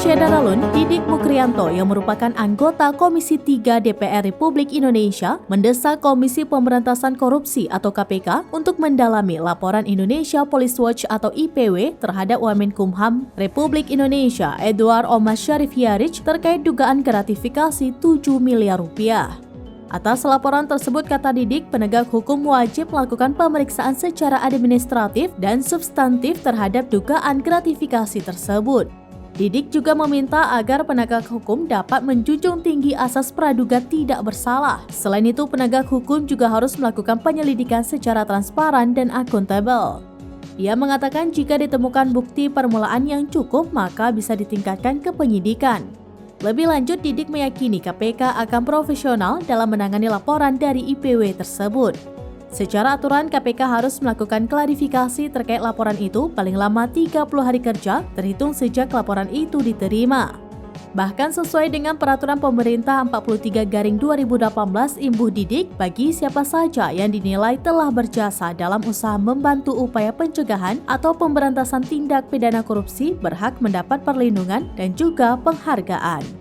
Syedaralun Didik Mukrianto yang merupakan anggota Komisi 3 DPR Republik Indonesia mendesak Komisi Pemberantasan Korupsi atau KPK untuk mendalami laporan Indonesia Police Watch atau IPW terhadap Wamenkumham Republik Indonesia Edward Omar Syarif-Hiaric terkait dugaan gratifikasi 7 miliar rupiah. Atas laporan tersebut, kata Didik, penegak hukum wajib melakukan pemeriksaan secara administratif dan substantif terhadap dugaan gratifikasi tersebut. Didik juga meminta agar penegak hukum dapat menjunjung tinggi asas praduga tidak bersalah. Selain itu, penegak hukum juga harus melakukan penyelidikan secara transparan dan akuntabel. Ia mengatakan jika ditemukan bukti permulaan yang cukup, maka bisa ditingkatkan ke penyidikan. Lebih lanjut, Didik meyakini KPK akan profesional dalam menangani laporan dari IPW tersebut. Secara aturan, KPK harus melakukan klarifikasi terkait laporan itu paling lama 30 hari kerja terhitung sejak laporan itu diterima. Bahkan sesuai dengan peraturan pemerintah 43/2018 imbuh Didik bagi siapa saja yang dinilai telah berjasa dalam usaha membantu upaya pencegahan atau pemberantasan tindak pidana korupsi berhak mendapat perlindungan dan juga penghargaan.